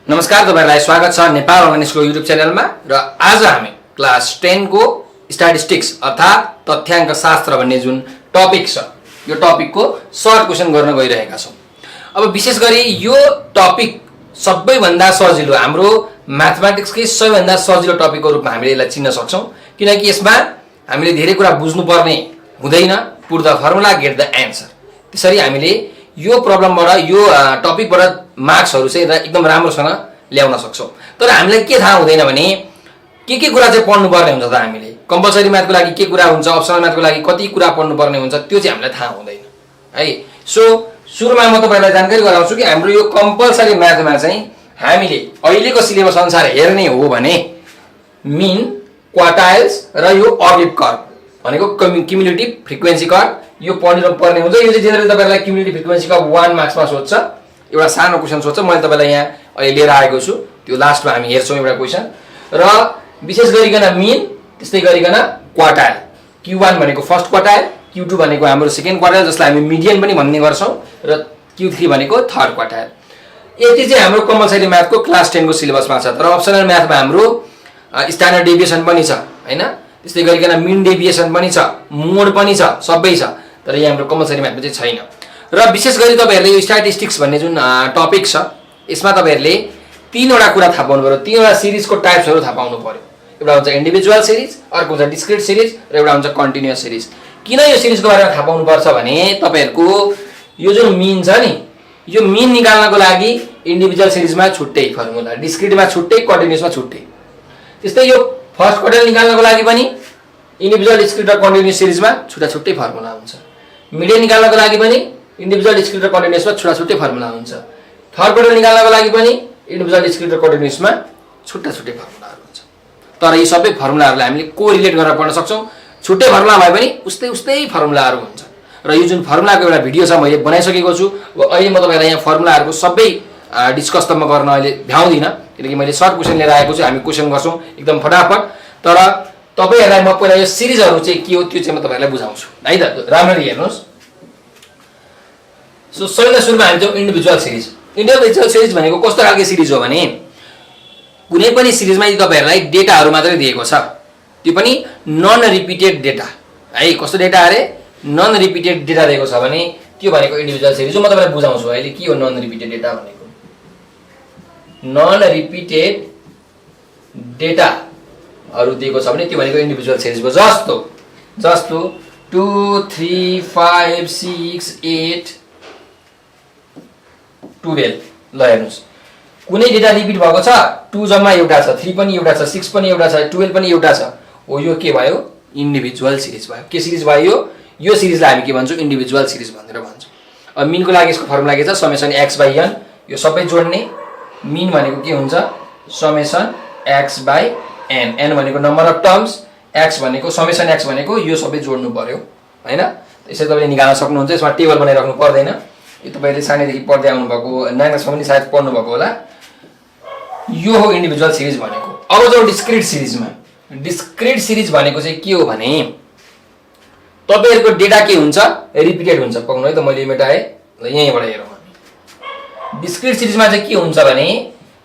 नमस्कार, तपाईहरुलाई स्वागत छ नेपाल अनलाइन स्कुल युट्युब च्यानलमा। र आज हामी क्लास 10 को स्ट्याटिस्टिक्स अर्थात तथ्याङ्क शास्त्र भन्ने जुन टपिक छ, यो टपिकको सर्ट क्वेशन गर्न गइरहेका छौं। अब विशेष गरी यो टपिक सबैभन्दा सजिलो, हाम्रो म्याथमेटिक्सकै सबैभन्दा सजिलो टपिकको रूपमा हामीले यसलाई चिन्न सक्छौं, किनकि यसमा हामीले धेरै कुरा बुझ्नु पर्ने हुँदैन। Put the formula get the answer. त्यसरी हामीले यो प्रब्लमबाट, यो टपिकबाट मार्क्सहरु चाहिँ एकदम राम्रोसँग ल्याउन सक्छौं। तर हामीलाई के थाहा हुँदैन भने के कुरा चाहिँ पढ्नु पर्ने हुन्छ त। हामीले कम्पलसरी म्याथको लागि के कुरा हुन्छ, अप्सनल म्याथको लागि कति कुरा पढ्नु पर्ने हुन्छ, त्यो चाहिँ हामीलाई थाहा हुँदैन है। सो सुरुमा म तपाईहरुलाई जानकारी गराउँछु कि हाम्रो यो कम्पलसरी म्याथमा चाहिँ हामीले अहिलेको सिलेबस अनुसार हेर्ने हो भने मिन, क्वार्टाइल्स र यो ऑब्लिक कर्व भनेको क्युमुलेटिभ फ्रिक्वेन्सी कर्व यो पढ्नु पर्ने हुन्छ। यो चाहिँ जेनरली तपाईहरुलाई क्युमुलेटिभ फ्रिक्वेन्सी कर्व 1 मार्क्समा सोध्छ, एउटा सानो क्वेशन सोध्छ। मैले तपाईलाई यहाँ अहिले लिएर आएको छु, त्यो लास्टमा हामी हेर्छौं एउटा क्वेशन। र विशेष गरिकन मिन, त्यस्तै गरिकन क्वार्टाइल। Q1 भनेको फर्स्ट क्वार्टाइल, Q2 भनेको हाम्रो सेकेन्ड क्वार्टाइल जसलाई हामी मिडियन पनि भन्ने गर्छौं, र Q3 भनेको थर्ड क्वार्टाइल। यति चाहिँ हाम्रो कम्पलसरी म्याथको क्लास 10 को सिलेबसमा छ। तर अप्सनल म्याथमा हाम्रो स्ट्यान्डर्ड डेभिएसन पनि छ हैन, त्यस्तै गरिकन मिन डेभिएसन पनि छ, मोड पनि छ, सबै छ। तर यहाँ हाम्रो कम्पलसरी म्याथमा चाहिँ छैन। र विशेष गरी तपाईहरुले यो स्ट्याटिस्टिक्स भन्ने जुन टपिक छ, यसमा तपाईहरुले तीनवटा कुरा थाहा पाउनु पर्यो। तीनवटा सिरिजको टाइप्सहरु थाहा पाउनु पर्यो। एउटा हुन्छ इन्डिभिजुअल सिरिज, अर्को हुन्छ डिस्क्रिट सिरिज, र एउटा हुन्छ कन्टिन्युअस सिरिज। किन यो सिरिजको बारेमा थाहा पाउनु पर्छ भने तपाईहरुको यो जुन मिन छ नि, यो मिन निकाल्नको लागि इन्डिभिजुअल सिरिजमा छुट्टै फर्मुला, डिस्क्रिटमा छुट्टै, कन्टिन्युअसमा छुट्टै। त्यस्तै यो फर्स्ट क्वार्टाइल निकाल्नको लागि पनि इन्डिभिजुअल, डिस्क्रिट र कन्टिन्युअस सिरिजमा छुट्टै फर्मुला हुन्छ। मिडियन निकाल्नको लागि पनि इन्डिभिजुअल, डिस्क्रिट र कन्टिन्युअसमा छुट्टै फर्मुला हुन्छ। थर्ड क्वार्टाइल निकाल्नको लागि पनि इन्डिभिजुअल, डिस्क्रिट र कन्टिन्युअसमा छुट्टै फर्मुलाहरु हुन्छ। तर यी सबै फर्मुलाहरुलाई हामीले कोरिलेट गरेर पढ्न सक्छौं। छुट्टै फर्मुला भए पनि उस्तै फर्मुलाहरु हुन्छ। र यो जुन फर्मुलाको एउटा भिडियो छ मैले बनाइसकेको छु। अहिले म तपाईलाई यहाँ फर्मुलाहरुको सबै डिस्कस त म गर्न अहिले भ्याउँदिन, किनकि मैले सर्ट क्वेशन लिएर आएको छु। हामी क्वेशन गर्छौं एकदम फटाफट। तर तपाईहरुलाई म पहिला यो सिरिजहरु चाहिँ के हो त्यो चाहिँ म तपाईहरुलाई बुझाउँछु है त। राम्ररी हेर्नुस्। सो सुरुमा हामी चाहिँ इन्डिभिजुअल सिरिज। इन्डिभिजुअल सिरिज भनेको कस्तो खालको सिरिज हो भने कुनै पनि सिरिजमा यदि तपाईहरुलाई डेटाहरु मात्रै दिएको छ, त्यो पनि नन रिपिटेड डेटा है। कस्तो डेटा अरे? नन रिपिटेड डेटा दिएको छ भने त्यो भनेको इन्डिभिजुअल सिरिज हो। म तपाईलाई बुझाउँछु अहिले के हो नन रिपिटेड डेटा भनेको। नन रिपिटेड डेटाहरु दिएको छ भने त्यो भनेको इन्डिभिजुअल सिरिज हो। जस्तो 2 3 5 6 8 12। ल हेर्नुस्, कुनै डेटा रिपिट भएको छ, 2 जम्मा एउटा छ, 3 पनि एउटा छ, 6 पनि एउटा छ, 12 पनि एउटा छ, हो यो के भयो? इन्डिभिजुअल सिरिज भयो। के सिरिज भयो? यो सिरिजलाई हामी के भन्छौं? इन्डिभिजुअल सिरिज भनेर भन्छौं। अब मिनको लागि यसको फर्मुला के छ? Summation x/n। यो सबै जोड्ने। मिन भनेको के हुन्छ? Summation x/n। n भनेको नम्बर अफ टर्म्स, x भनेको समेसन x भनेको यो सबै जोड्नु पर्यो हैन। त्यसैले तपाईले निकाल्न सक्नुहुन्छ। यसमा टेबल बनाइराख्नु पर्दैन। यो तपाईले सानैदेखि पढ्दै आउनु भएको, 9 क्लासमा पनि सायद पढ्नु भएको होला। यो हो इन्डिभिजुअल सिरिज भनेको। अब जो डिस्क्रिट सिरिजमा, डिस्क्रिट सिरिज भनेको चाहिँ के हो भने तपाईहरुको डेटा के हुन्छ? रिपिटेड हुन्छ। पक्नु है त, मैले मेटाए। ल यहीँबाट हेरौँ हामी। डिस्क्रिट सिरिजमा चाहिँ के हुन्छ भने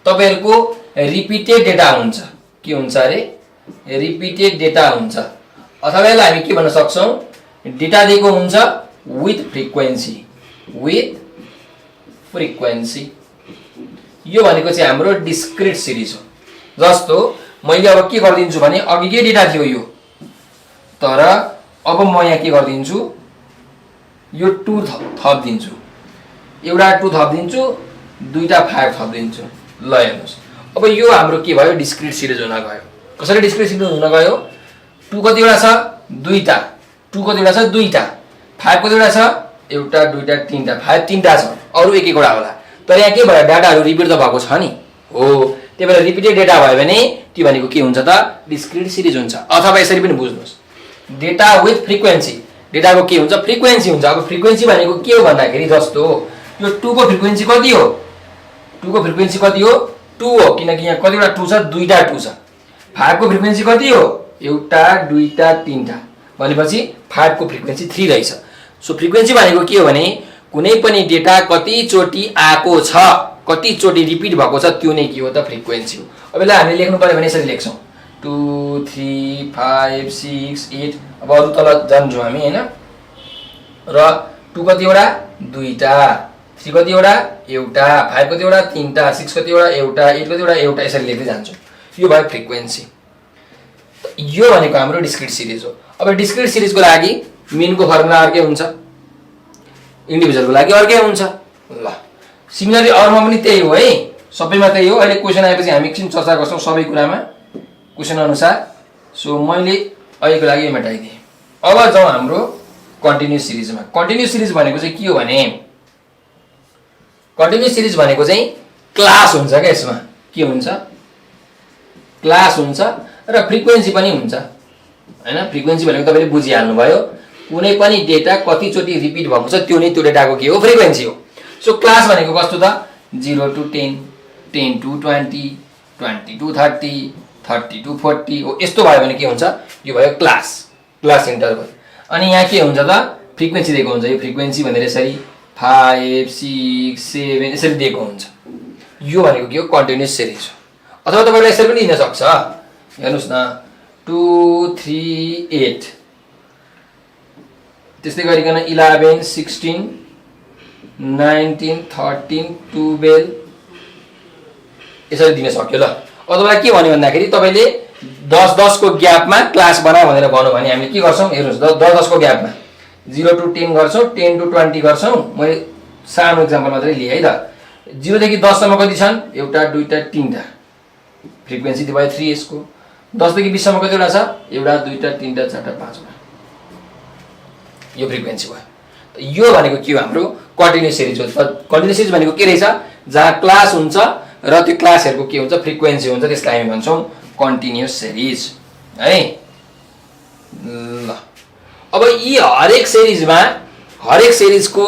तपाईहरुको रिपिटेड डेटा हुन्छ। के हुन्छ अरे? रिपिटेड डेटा हुन्छ। अथवा यसलाई हामी के भन्न सक्छौं? डेटा दिएको हुन्छ विथ फ्रिक्वेन्सी। यो भनेको चाहिँ हाम्रो डिस्क्रिट सिरिज हो। जस्तो मैले अब के गर्दिन्छु भने अघि के डेटा थियो यो, तर अब म यहाँ के गर्दिन्छु? यो 2 थप्दिन्छु, एउटा 2 थप्दिन्छु, दुईटा 5 थप्दिन्छु। ल हेर्नुस्, अब यो हाम्रो के भयो? डिस्क्रिट सिरिज हुन गयो। कसरी डिस्क्रिट सिरिज हुन गयो? 2 कतिवटा छ? दुईटा। 2 कतिवटा छ? दुईटा। 5 कतिवटा छ? एउटा, दुईटा, तीनटा। 5 तीनटा छ, अरु एक एकवटा होला। तर यहाँ के भयो? डाटाहरु रिपिट त भएको छ नि हो। त्यही भएर रिपिटेड डेटा भयो भने त्यो भनेको के हुन्छ त? डिस्क्रिट सिरिज हुन्छ। अथवा यसरी पनि बुझ्नुस्, डेटा विथ फ्रिक्वेन्सी। डेटाको के हुन्छ? फ्रिक्वेन्सी हुन्छ। अब फ्रिक्वेन्सी भनेको के हो भन्दाखेरि जस्तो यो 2 को फ्रिक्वेन्सी कति हो? 2 को फ्रिक्वेन्सी कति हो? 2 हो, किनकि यहाँ कतिवटा 2 छ? दुईटा 2 छ। 5 को फ्रिक्वेन्सी कति हो? एउटा, दुईटा, तीनटा, भनेपछि 5 को फ्रिक्वेन्सी 3 रहेछ। सो फ्रिक्वेन्सी भनेको के हो भने कुनै पनि डेटा कति चोटी आएको छ, कति चोटि रिपिट भएको छ त्यो नै के हो त फ्रिक्वेन्सी हो। अब यसलाई हामीले लेख्नु पर्यो भने यसरी लेख्छौँ 2 3 5 6 8। अब अरु तल जान्छौँ हामी हैन र 2 कतिवटा दुईटा, 3 कतिवटा एउटा, 5 कतिवटा तीनटा, 6 कतिवटा एउटा, 8 कतिवटा एउटा, यसरी लेख्दै जान्छौँ। यो भयो फ्रिक्वेन्सी। यो भनेको हाम्रो डिस्क्रिट सिरिज हो। अब डिस्क्रिट सिरिजको लागि मिनको फर्मुला अर्कै हुन्छ, इन्डिभिजुअलको लागि अर्कै हुन्छ। ल सिमिलरली अरूमा पनि त्यही हो है, सबैमा त्यही हो। अहिले क्वेसन आएपछि हामी एकछिन चर्चा गर्छौँ सबै कुरामा क्वेसन अनुसार। सो मैले अहिलेको लागि यो मेटाइदिएँ। अब जाउँ हाम्रो कन्टिन्युस सिरिजमा। कन्टिन्युस सिरिज भनेको चाहिँ के हो भने कन्टिन्युस सिरिज भनेको चाहिँ क्लास हुन्छ क्या, यसमा के हुन्छ क्लास हुन्छ र फ्रिक्वेन्सी पनि हुन्छ हैन। फ्रिक्वेन्सी भनेको तपाईले बुझिहाल्नु भयो, कुनै पनि डेटा कतिचोटि रिपिट भएको छ त्यो नै त्यो डेटाको के हो फ्रिक्वेन्सी हो। सो क्लास भनेको कस्तो त 0 to 10, 10 to 20, 20 to 30, 30 to 40 हो। यस्तो भयो भने के हुन्छ, यो भयो क्लास, क्लास इन्टरभल। अनि यहाँ के हुन्छ त फ्रिक्वेन्सी दिएको हुन्छ। यो फ्रिक्वेन्सी भनेर यसरी 5 6 7 यसरी दिएको हुन्छ। यो भनेको के हो कन्टिन्युस सिरिज हो। अथवा तपाईले यसरी पनि दिन सक्छ, हेर्नुस् न 2 3 8 त्यस्तै गरिकन 11 16 19 13 12 यसरी दिन सक्यो। ल अब तपाईलाई के भन्यो भन्दाखेरि तपाईले 10 10 को ग्यापमा क्लास बना भनेर भन्नु भने हामीले के गर्छौं, हेर्नुस् 10 10 को ग्यापमा 0 to 10 गर्छौं, 10 to 20 गर्छौं। मैले सानो एक्जाम्पल मात्रै लिए है त। 0 देखि 10 सम्म कति छन्, एउटा दुईटा तीनटा, फ्रिक्वेन्सी त्यो भयो 3 यसको। 10 देखि 20 सम्म कतिवटा छ, एउटा दुईटा तीनटा चारटा पाँचवटा, यो फ्रिक्वेन्सी भयो। यो भनेको के हो, हाम्रो कन्टिन्युस सिरिज हो। कन्टिन्युस सिरिज भनेको के रहेछ, जहाँ क्लास हुन्छ र त्यो क्लासहरुको के हुन्छ फ्रिक्वेन्सी हुन्छ, त्यसलाई हामी भन्छौं कन्टिन्युस सिरिज है। ल अब यी हरेक सिरिजको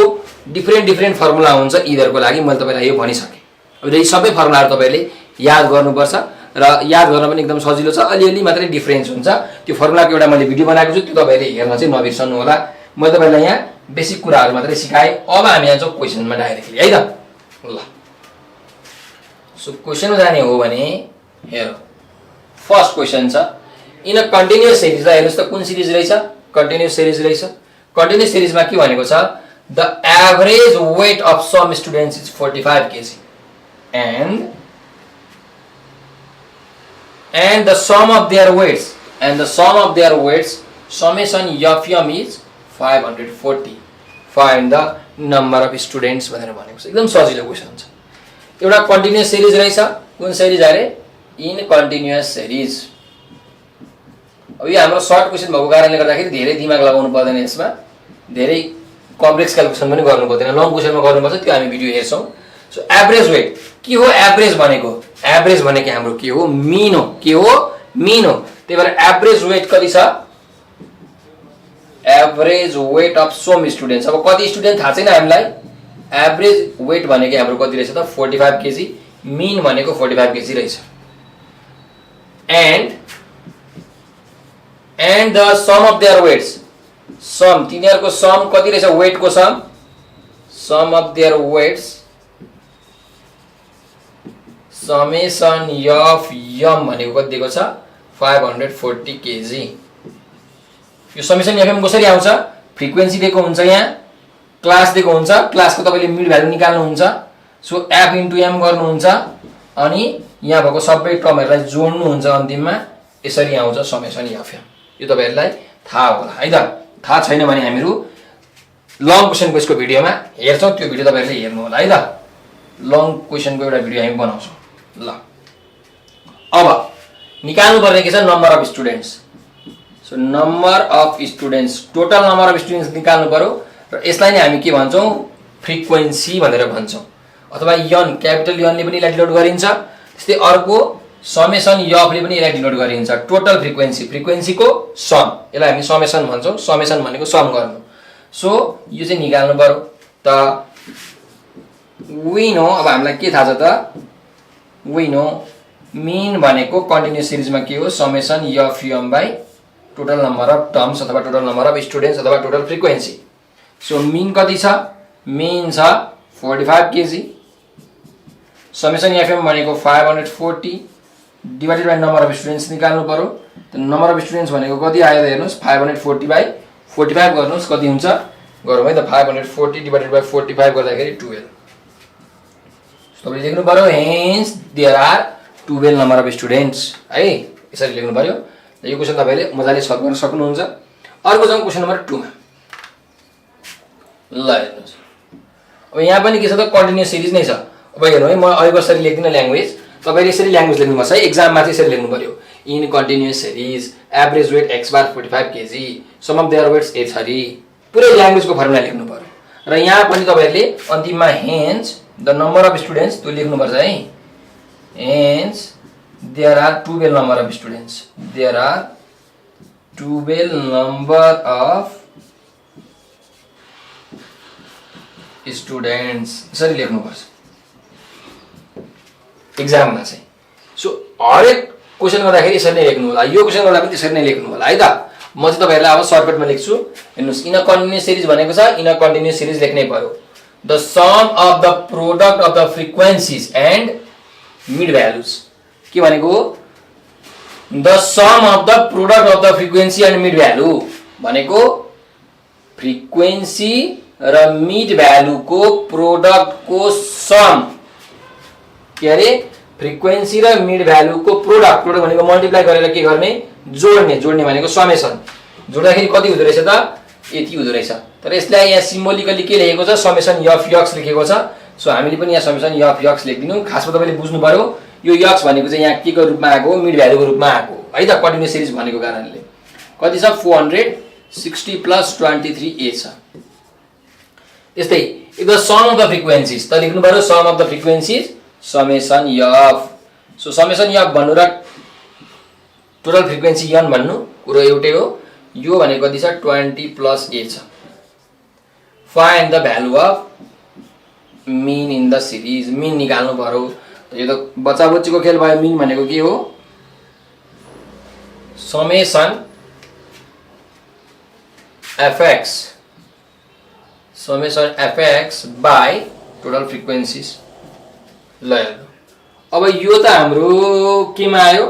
डिफरेन्ट फर्मुला हुन्छ इदरको लागि। मैले तपाईलाई यो भनिसके। अब यी सबै फर्मुलाहरु तपाईले याद गर्नुपर्छ र याद गर्न पनि एकदम सजिलो छ। अलिअलि मात्रै डिफरेन्स हुन्छ। त्यो फर्मुलाको एउटा मैले भिडियो बनाएको छु, त्यो तपाईले हेर्न चाहिँ नबिर्सनु होला। मैले तपाईलाई यहाँ बेसिक कुराहरु मात्रै सिकाए। अब हामी जान्छौं क्वेशनमा डाइरेक्टली है त। ल सो क्वेशनमा जाने हो भने हेर, फर्स्ट क्वेशन छ इन अ कन्टिन्युअस सिरिज। हेर्नुस् त कुन सिरिज रहेछ, कन्टिन्युअस सिरिज रहेछ। कन्टिन्युअस सिरिजमा के भनेको छ, the average weight of some students is 45 kg and the sum of their weights summation FM is 540. Find the number of students भनेर भनेको छ। एकदम सजिलो क्वेशन छ। एउटा कन्टिन्युअस सिरिज रहेछ, कुन सिरिज अरे, इन कन्टिन्युअस सिरिज। अब यो हाम्रो सर्ट क्वेशन भएको कारणले गर्दाखेरि धेरै दिमाग लगाउनु पर्दैन, यसमा धेरै कम्प्लेक्स क्याल्कुलेसन पनि गर्नु पर्दैन। लङ क्वेशनमा गर्नुपर्छ, त्यो हामी भिडियो हेर्छौं। सो एभरेज वेट के हो, एभरेज भनेको हाम्रो के हो, मीन हो। के हो, मीन हो। त्यही भएर एभरेज वेट कति छ, average weight of some students. अब कति स्टुडेन्ट थाहा छैन हामीलाई। एभरेज वेट भनेको हाम्रो कति रहेछ त 45 kg, मीन भनेको 45 kg रहेछ। And the sum of their weights, sum तिनीहरुको सम कति रहेछ, वेटको sum of their weights summation F M भनेको कति दिएको छ 540 kg। यो समेसन एफ एम कसरी आउँछ, फ्रिक्वेन्सी दिएको हुन्छ, यहाँ क्लास दिएको हुन्छ, क्लासको तपाईले मिड भ्यालु निकाल्नु हुन्छ। सो एफ इन्टु एम गर्नुहुन्छ अनि यहाँ भएको सबै टर्महरुलाई जोड्नु हुन्छ अन्तिममा, यसरी आउँछ समेसन एफ एम। यो तपाईहरुलाई थाहा होला है त। थाहा छैन भने हामीहरु लङ क्वेशन क्वेशको भिडियोमा हेर्छौं, त्यो भिडियो तपाईहरुले हेर्नु होला है त। लङ क्वेशनको एउटा भिडियो हामी बनाउँछौं। ल अब निकाल्नु पर्ने के छ, number of students. So number of students, total number of students निकाल्नु पर्यो र यसलाई नै हामी के भन्छौं, फ्रिक्वेन्सी भनेर भन्छौं। अथवा यन, क्यापिटल यनले पनि यसलाई डिनोट गरिन्छ। त्यस्तै अर्को समेसन एफ ले पनि यसलाई डिनोट गरिन्छ। टोटल फ्रिक्वेन्सी, फ्रिक्वेन्सीको सम, यसलाई हामी समेसन भन्छौं। समेसन भनेको सम गर्नु। सो यो चाहिँ निकाल्नु पर्यो त। वी नो, अब हामीलाई के थाहा छ त, वी नो मीन भनेको कन्टिन्युअस सिरिजमा के हो, summation F m by total number of terms अथवा टोटल नम्बर अफ स्टुडेन्ट्स अथवा टोटल फ्रिक्वेन्सी। सो मीन कति छ, मीन छ 45 kg समेसन एफएम भनेको 540 divided by number of students निकाल्नु पर्यो। त नम्बर अफ स्टुडेन्ट्स भनेको कति आयो त हेर्नुस् 540 बाइ 45 गर्नुस् कति हुन्छ गरौँ है त 540 डिवाइडेड बाइ 45 गर्दाखेरि 12। तपाईले लेख्नु पर्यो hence there are 12 number of students है यसरी लेख्नु पर्यो। यो क्वेशन तपाईले मजाले सल्भ गर्न सक्नुहुन्छ। अर्को जाउँ क्वेशन नम्बर 2 मा। ल हेर्नुस् अब यहाँ पनि के छ त कन्टिन्युअस सिरिज नै छ। अब हेर्नु है म अहिले कसरी लेख्दिन ल्याङ्ग्वेज तपाईले यसरी ल्याङ्ग्वेज लेख्नुपर्छ है। एक्जाममा चाहिँ यसरी लेख्नु पर्यो in continuous series average weight x bar 45 kg sum of their weights एच हरि पुरै ल्याङ्ग्वेजको फर्मुला लेख्नु पर्यो। र यहाँ पनि तपाईहरुले अन्तिममा hence the number of students त्यो लेख्नुपर्छ है। Hence there are 12 number of students there are 12 number of students यसरी लेख्नुपर्छ एक्जाममा चाहिँ। सो हरेक क्वेशन गर्दाखेरि यसरी नै लेख्नु होला। यो क्वेशन गर्दा पनि त्यसरी नै लेख्नु होला है त। म चाहिँ तपाईहरुलाई अब सर्टकटमा लेख्छु। हेर्नुस् इन अ कन्टिन्युअस सिरिज भनेको छ इन अ कन्टिन्युअस सिरिज लेख्नै पर्यो। The sum of the product of the frequencies and mid values के भनेको the sum of the product of the frequency and mid value भनेको फ्रिक्वेन्सी र mid भ्यालुको प्रोडक्टको सम के अरे फ्रिक्वेन्सी र मिड भ्यालुको प्रोडक्ट भनेको मल्टिप्लाई गरेर के गर्ने जोड्ने भनेको समेसन जोड्दाखेरि कति हुँदो रहेछ त यति हुँदो रहेछ। तर यसलाई यहाँ सिम्बोलिकली के लेखेको छ समेसन एफ यक्स लेखेको छ। सो हामीले पनि यहाँ समेसन एफ यक्स लेख्दिनौँ। खासमा तपाईले बुझ्नु पर्यो यो यक्स भनेको चाहिँ यहाँ के को रूपमा आएको मिड भ्यालुको रूपमा आएको है त कन्टिन्युअस सिरिज भनेको कारणले। कति छ 460 प्लस 23a छ। यस्तै the sum of the frequencies त लेख्नु पर्यो sum of the frequencies summation f. So summation f भन्नु र टोटल फ्रिक्वेन्सी n भन्नु कुरो एउटै हो। यो भनेको कति छ 20 प्लस a छ। Find the value of mean in the series mean निकाल्नु पर्यो। यो त बच्चा बच्चीको खेल भयो। मिन भनेको के हो summation fx by total frequencies. ल अब यो त हाम्रो केमा आयो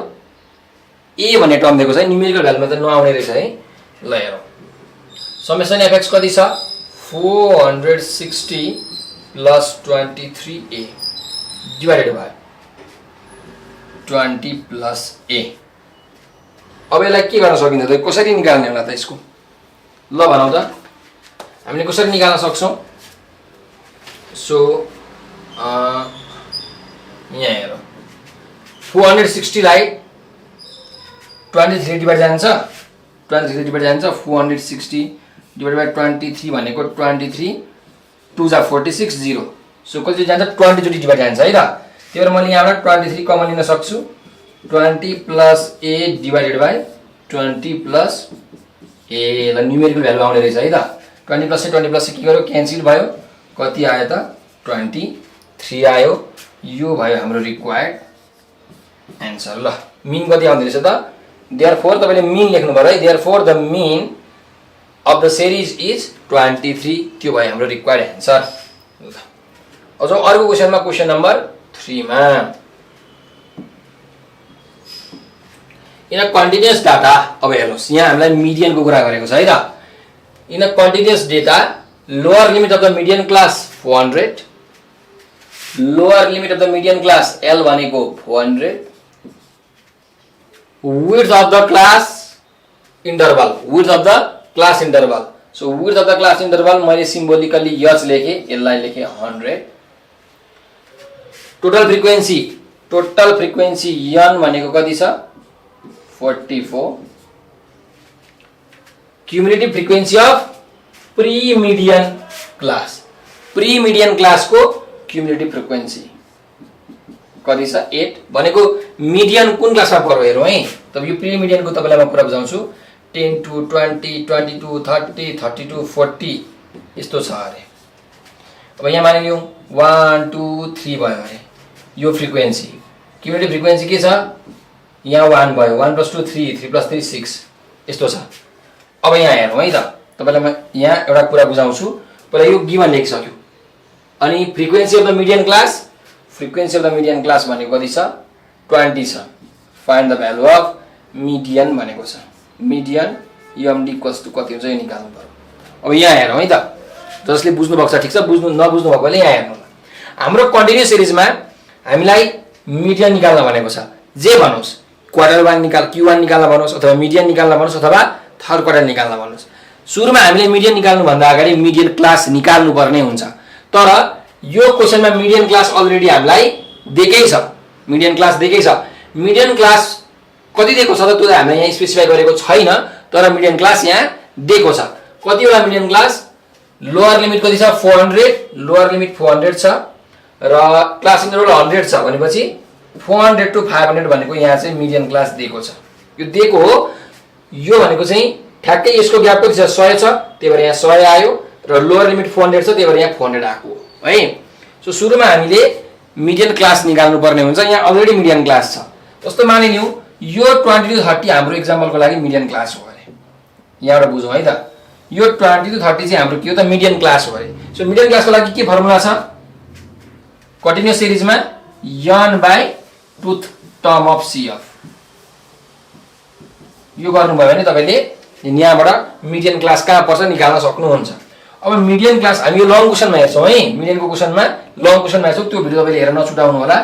ए भन्ने टर्म दिएको छ न्युमेरिकल भ्यालुमा त नआउने रहेछ है। ल हेरौँ समेसन fx कति छ 460 plus 23a divided by 20 plus a। अब यसलाई के गर्न सकिन्छ त कसरी निकाल्ने होला त यसको ल भनौँ त हामीले कसरी निकाल्न सक्छौँ। सो यहाँ हेरौँ 460 लाई 23 डिवाइड जान्छ 23 डिवाइड जान्छ 460 डिवाइड बाइ 23 भनेको 23 2 जा 46 0। सो कति जान्छ 20 चोटि डिवाइड जान्छ है त। त्यही भएर मैले यहाँबाट 23 कमन लिन सक्छु 20 plus a divided by 20 plus a। ल न्युमेरिकल भ्यालु आउने रहेछ है त। 20 प्लस के गर्यो क्यान्सल भयो कति आयो त 23 आयो। यो भयो हाम्रो रिक्वायर्ड एन्सर। ल मिन कति आउँदै रहेछ त देयरफोर तपाईले मिन लेख्नु पर्यो है। Therefore the mean of the series is 23 त्यो भयो हाम्रो रिक्वायर्ड एन्सर। अझ अर्को क्वेशनमा क्वेशन नम्बर 3 मा इन अ कन्टिन्युअस डाटा। अब हेर्नुस् यहाँ हामीलाई मिडियनको कुरा गरेको छ है त। In a continuous data lower limit of the median class 400 lower limit of the median class L भनेको 400 width of the class interval width of the class interval। so width of the class interval मैले symbolically h लेखे यसलाई लेखे 100। Total frequency n भनेको कति छ 44। Cumulative frequency of pre median class को cumulative frequency कति छ 8 भनेको मिडियन कुन क्लासमा पर्यो हेरौँ है। तब यो प्री मिडियनको तपाईलाई म कुरा बुझाउँछु 10 to 20 22 30 32 40 यस्तो छ अरे। अब यहाँ मानिलियौ 1 2 3 भयो अरे यो फ्रिक्वेन्सी क्युमुलेटिभ फ्रिक्वेन्सी के छ यहाँ 1 भयो 1 + 2 3 3 + 3 6 यस्तो छ। अब यहाँ हेरौँ है त तपाईलाई म यहाँ एउटा कुरा बुझाउँछु। पहिला यो गिभन लेखिसक्यो अनि frequency of the median class frequency of the median class भनेको कति छ 20 छ find the value of median भनेको छ मिडियन एमडी इक्वल्स टु कति हुन्छ यो निकाल्नु पर्यो अब यहाँ हेरौँ है त जसले बुझ्नु भएको छ ठिक छ बुझ्नु नबुझ्नु भएकोले यहाँ हेर्नु हाम्रो कन्टिन्युस सिरिजमा हामीलाई मिडियन निकाल्न भनेको छ जे भन्नुस् क्वार्टर 1 निकाल Q1 निकाल्न भन्नुस् अथवा मिडियन निकाल्न भन्नुस् अथवा थर्ड क्वार्टर निकाल्न भन्नुस् सुरुमा हामीले मिडियन निकाल्नु भन्दा अगाडि मिडियन क्लास निकाल्नु पर्ने हुन्छ तर यो क्वेशनमा मिडियन क्लास अलरेडी हामीलाई दिएकै छ मिडियन क्लास दिएकै छ मिडियन क्लास कति दिएको छ त त्यो हामीले यहाँ स्पेसिफाई गरेको छैन तर मिडियन क्लास यहाँ दिएको छ कति होला मिडियन क्लास लोअर लिमिट कति छ 400 लोअर लिमिट 400 छ र क्लास इन्टरभल 100 छ भनेपछि 400 टु 500 भनेको यहाँ चाहिँ मिडियन क्लास दिएको छ यो दिएको हो यो भनेको चाहिँ ठ्याक्कै यसको ग्याप कति छ 100 छ त्यही भएर यहाँ 100 आयो र लोअर लिमिट 400 छ त्यही भएर यहाँ 400 आएको हो है सो सुरुमा हामीले मिडियन क्लास निकाल्नु पर्ने हुन्छ यहाँ अलरेडी मिडियन क्लास छ जस्तो मानिलियौ यो 20 टु 30 हाम्रो एक्जाम्पलको लागि मिडियन क्लास हो अरे यहाँबाट बुझौँ है त यो 20 टु 30 चाहिँ हाम्रो के हो त मिडियन क्लास हो अरे सो मिडियन क्लासको लागि के फर्मुला छ कन्टिन्युअस सिरिजमा n बाइ टुथ टर्म अफ CF यो गर्नुभयो भने तपाईले यहाँबाट मिडियन क्लास कहाँ पर्छ निकाल्न सक्नुहुन्छ अब मिडियन क्लास हामी यो लङ क्वेशनमा हेर्छौं है मिडियनको क्वेशनमा लङ क्वेशनमा हेर्छौं त्यो भिडियो तपाईले हेरेर नछुटाउनु होला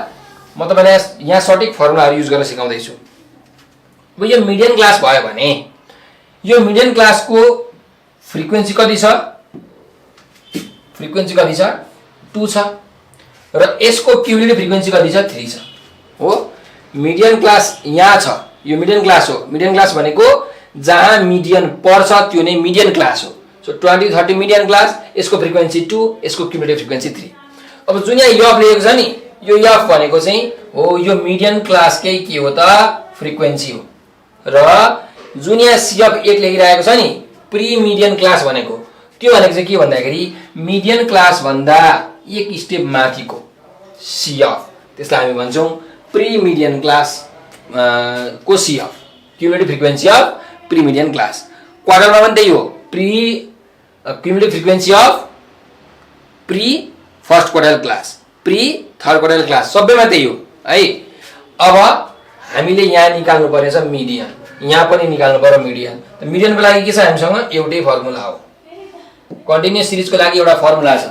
म तपाईलाई यहाँ सटिक फर्मुलाहरु युज गर्न सिकाउँदै छु अब यो मिडियन क्लास भयो भने यो मिडियन क्लासको फ्रिक्वेन्सी कति छ 2 छ र यसको क्युमुलेटिभ फ्रिक्वेन्सी कति छ 3 छ हो मिडियन क्लास यहाँ छ यो मिडियन क्लास हो मिडियन क्लास भनेको जहाँ मिडियन पर्छ त्यो नै मिडियन क्लास हो सो 20 30 मिडियन क्लास यसको फ्रिक्वेन्सी 2 यसको क्युमुलेटिभ फ्रिक्वेन्सी 3 अब जुन यहाँ यफ लेखेको छ नि यो यफ भनेको चाहिँ हो यो मिडियन क्लासकै के हो त फ्रिक्वेन्सी हो र जुन यहाँ CF 8 लेखिरहेको छ नि प्री मिडियन क्लास भनेको त्यो भनेको चाहिँ के भन्दाखेरि मिडियन क्लास भन्दा एक स्टेप माथिको CF त्यसलाई हामी भन्छौं प्री मिडियन क्लास को CF cumulative frequency of pre median class क्वार्टरमा पनि त्यही हो pre cumulative frequency of pre first quarter class pre third quarter class सबैमा त्यही हो है अब हामीले यहाँ निकाल्नु पर्नेछ मिडियन यहाँ पनि निकाल्नु पर्यो मिडियन त मिडियनको लागि के छ हामीसँग एउटै फर्मुला हो कन्टिन्युअस सिरिजको लागि एउटा फर्मुला छ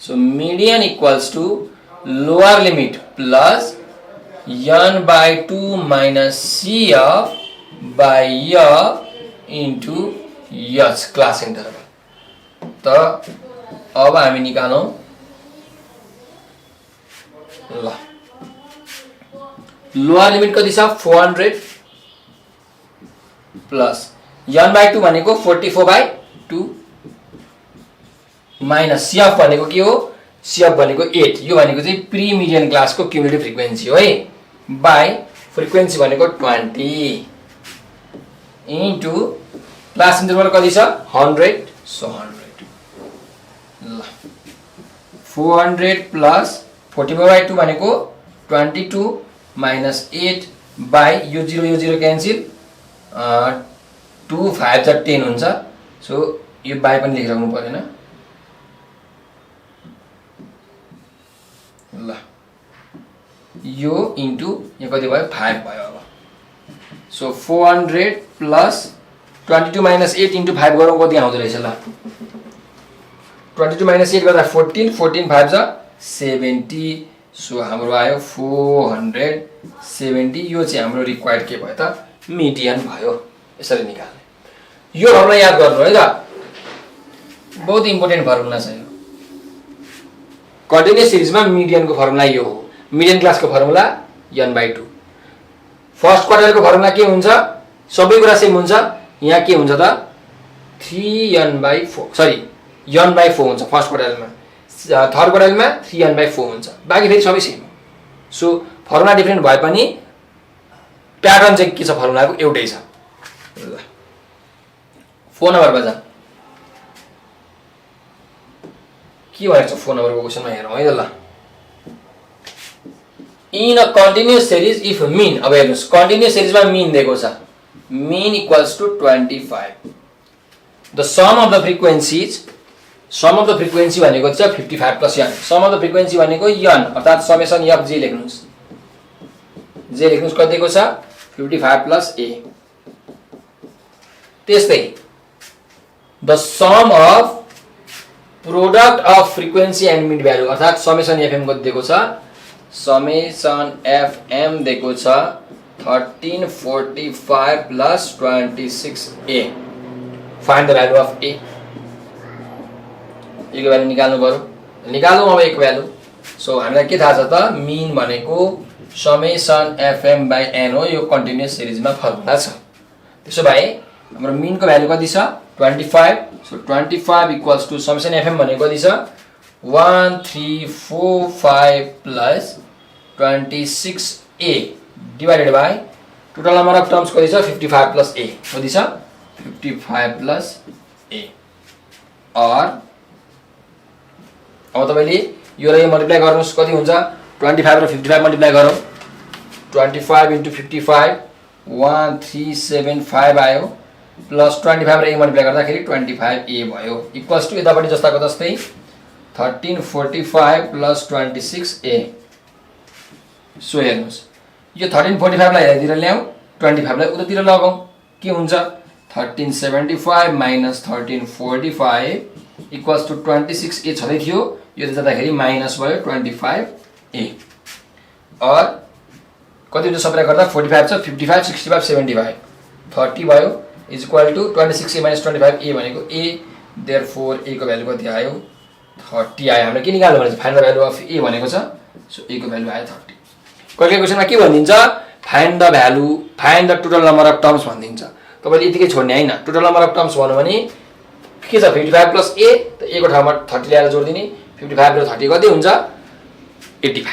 so median equals to lower limit plus n by 2 minus CF by F into H class interval त अब हामी निकालौं ल लोअर लिमिट कति छ 400 प्लस n by 2 भनेको 44 by 2 माइनस CF भनेको के हो CF भनेको 8 यो भनेको चाहिँ प्री मिडियन क्लासको क्युमुलेटिभ फ्रिक्वेन्सी हो है बाइ फ्रिक्वेन्सी भनेको 20 इन्टु क्लास इन्टरभल कति छ 100 सो 100 ल 400 प्लस 44 by 2 भनेको 22 माइनस 8 बाइ यो 0 क्यान्सल 2 5 जा 10 हुन्छ सो यो बाइ पनि लेखिराख्नु पर्दैन ल यो इन्टु यो कति भयो 5 भयो अब सो 400 प्लस 22 माइनस 8 इन्टु 5 गरौँ कति आउँदो रहेछ ल 22 माइनस 8 गर्दा 14 14 5 जा 70 सो हाम्रो आयो 470 यो चाहिँ हाम्रो रिक्वायर्ड के भयो त मिडियन भयो यसरी निकाल्ने यो फर्मुला याद गर्नु है त बहुत इम्पोर्टेन्ट फर्मुला छ यो कन्टिन्युअस सिरिजमा मिडियनको फर्मुला यो हो मिडियन क्लासको फर्मुला n by 2 फर्स्ट क्वार्टरको फर्मुला के हुन्छ सबै कुरा सेम हुन्छ यहाँ के हुन्छ त 3n by 4 sorry n by 4 हुन्छ फर्स्ट क्वार्टरमा थर्ड क्वार्टरमा 3n by 4 हुन्छ बाकी फेरि सबै सेम हो सो फर्मुला डिफरेन्ट भए पनि प्याटर्न चाहिँ के छ फर्मुलाको एउटै छ ल फोन नम्बर बजा के भनेको छ फोन नम्बरको क्वेशनमा हेरौँ है त ल in a continuous series if mean अब हेर्नुस् कन्टिन्युअस सिरिजमा मीन दिएको छ mean equals to 25 the sum of the frequencies sum of the frequency भनेको चाहिँ 55 plus n। Sum of the frequency भनेको n अर्थात् समेसन f j लेख्नुस्। जे लेख्नुस् कति दिएको छ 55 प्लस a। त्यस्तै the sum of product of frequency and mid value अर्थात् समेसन fm कति दिएको छ समेसन fm दिएको छ 1345 plus 26a। Find the value of a। a को भ्यालु निकाल्नु पर्यो। निकालौँ अब a को भ्यालु। सो हामीलाई के थाहा छ त मिन भनेको समेसन fm बाइ n हो। यो कन्टिन्युअस सिरिजमा फर्मुला छ। त्यसो भए हाम्रो मिन को भ्यालु कति छ 25। So 25 equals to summation fm भनेको कति छ 1345 plus 26a divided by total number of terms कति छ 55 प्लस a कति छ 55 प्लस a। और अब तपाईले यो र यो मल्टिप्लाई गर्नुस् कति हुन्छ 25 र 55 मल्टिप्लाई गरौँ 25 into 55 1375 आयो प्लस 25 र a मल्टिप्लाई गर्दाखेरि 25a भयो इक्वल्स टु यतापटि जस्ताको जस्तै 1345 प्लस 26a। सो हेर्नुस् यो 1345 लाई यतातिर ल्याऊ 25 लाई उतातिर लगाऊ के हुन्छ 1375 माइनस 1345 इक्वल्स टु 26a छँदै थियो यो जाँदाखेरि माइनस भयो 25a। और कति हुन्छ सबैलाई गर्दा 45 छ 55 65 75 30 भयो is equal to 26a minus 25a भनेको a। देयरफोर a को भ्यालु कति आयो 30 आयो। हामीले के निकाल्नु भनेको find the value of a भनेको छ। सो a को भ्यालु आयो 30। कहिले क्वेशनमा के भनिन्छ find the value find the total number of terms भनिन्छ। तपाईले यतिकै छोड्ने हैन टोटल नम्बर अफ टर्म्स भन्नु भने के छ 55 प्लस a त a को ठाउँमा 30 ल्याएर जोड्दिने 55 र 30 कति हुन्छ 85।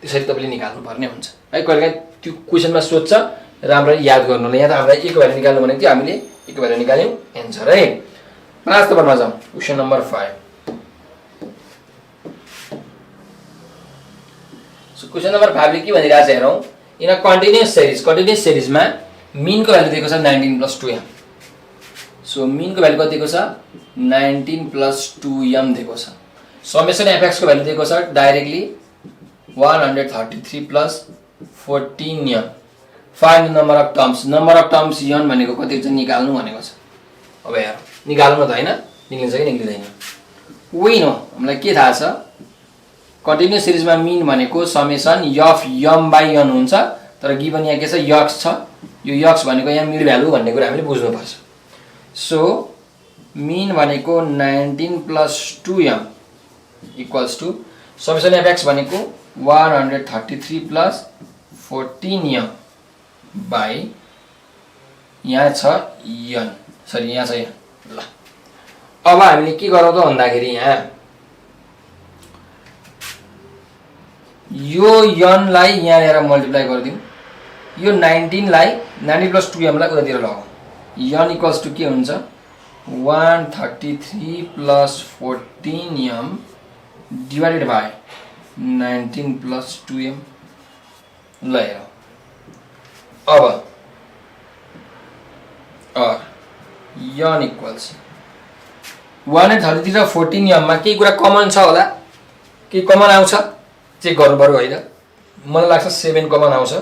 त्यसरी तपाईले निकाल्नु पर्ने हुन्छ है। कहिले त्यो क्वेशनमा सोध्छ राम्ररी याद गर्नु होला। यहाँ त हामीलाई a को भ्यालु निकाल्नु भनेको थियो हामीले a को भ्यालु निकाल्यौं एन्सर है। लास्ट नम्बरमा जाउँ question number 5। So question number 5 ले के भनिरहेको छ हेरौँ इन अ कन्टिन्युअस सिरिजमा मिन को भ्यालु दिएको छ 19 प्लस 2m। सो मिन को भ्यालु कति दिएको छ 19 प्लस 2m दिएको छ। समेसन fx को भ्यालु दिएको छ directly 133 plus 14m। Find number of terms n भनेको कति छ निकाल्नु भनेको छ। अब हेर निकाल्नु त हैन निक्लिन्छ कि निक्लिदैन वी नो हामीलाई के थाहा छ कन्टिन्युअस सिरिजमा मिन भनेको summation f m by n हुन्छ। तर गिवन यहाँ के छ x छ यो x भनेको यहाँ मिड भ्यालु भन्ने कुरा हामीले बुझ्नु पर्छ। सो मिन भनेको 19 plus 2m equals to summation fx भनेको 133 प्लस 14m बाइ यहाँ छ n सरी यहाँ छ यहाँ। ल अब हामीले के गरौँ त भन्दाखेरि यहाँ यो n लाई यहाँ ल्याएर मल्टिप्लाई गरिदिउँ यो 19 लाई 19 प्लस 2m लाई उतातिर लगाऊ n इक्वल्स टु के हुन्छ 133 plus 14m divided by 19 plus 2m। ल हेरौँ अब और n इक्वल्स 133 र 14m मा केही कुरा कमन छ होला के कमन आउँछ चेक गर्नु पर्यो हैन। मलाई लाग्छ 7 कमन आउँछ।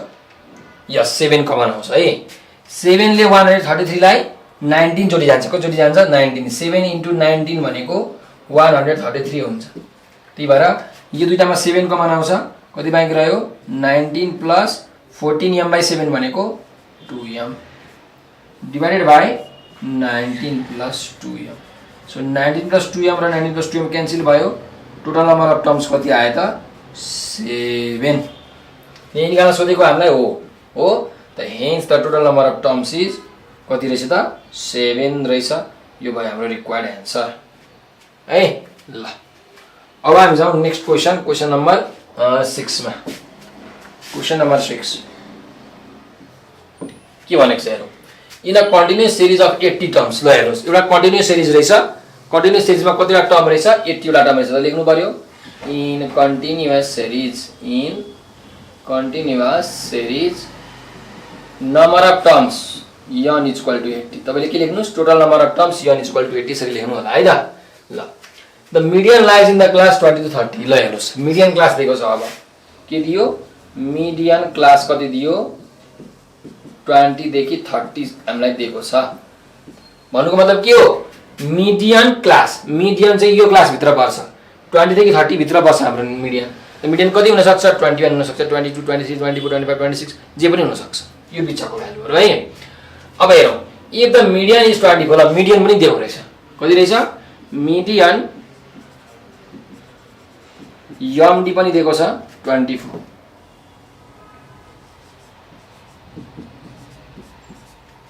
यस 7 कमन आउँछ है। 7 ले 133 लाई 19 जोडी जान्छ कति जोडी जान्छ 19 7 इन्टु 19 भनेको 133 हुन्छ। त्यही भएर यो दुईटामा 7 कमन आउँछ कति बाँकी रह्यो 19 प्लस 14m बाइ 7 भनेको 2m divided by 19 plus 2m। So 19 plus 2m र 19 प्लस 2m क्यान्सल भयो टोटल नम्बर अफ टर्म्स कति आयो त 7। यही निकाल्न सोधेको हामीलाई हो त hence the total number of terms is कति रहेछ त 7 रहेछ। यो भयो हाम्रो रिक्वायर्ड एन्सर है। ल अब हामी जाउँ नेक्स्ट क्वेशन नम्बर 6 मा। क्वेशन नम्बर 6 के भनेको छ हेरौँ in a continuous series of 80 terms. ल हेर्नुस् एउटा कन्टिन्युअस सिरिज रहेछ। कन्टिन्युअस सिरिजमा कतिवटा टर्म रहेछ 80 वटा टर्म रहेछ त लेख्नु पर्यो in continuous series number of terms n is equal to 80। तपाईले के लेख्नुस् total number of terms n is equal to 80 सरी लेख्नु होला है त। ल the median lies in the class 20 to 30। ल हेर्नुहोस् मिडियन क्लास दिएको छ। अब के दियो? मिडियन क्लास कति दियो? 20 देखि 30 हामीलाई दिएको छ। भन्नुको मतलब के हो? मिडियन क्लास, मिडियन चाहिँ यो क्लास भित्र पर्छ। 20 देखि 30 भित्र पर्छ हाम्रो मिडियन। मिडियन कति हुन सक्छ? 21 हुन सक्छ, 22, 23, 24, 25, 26 जे पनि हुन सक्छ। यो बिचको भ्यालुहरु है। अब हेरौँ, इफ द मिडियन इज 24, ल मिडियन पनि दिएको रहेछ। कति रहेछ? मिडियन एमडी पनि दिएको छ 24।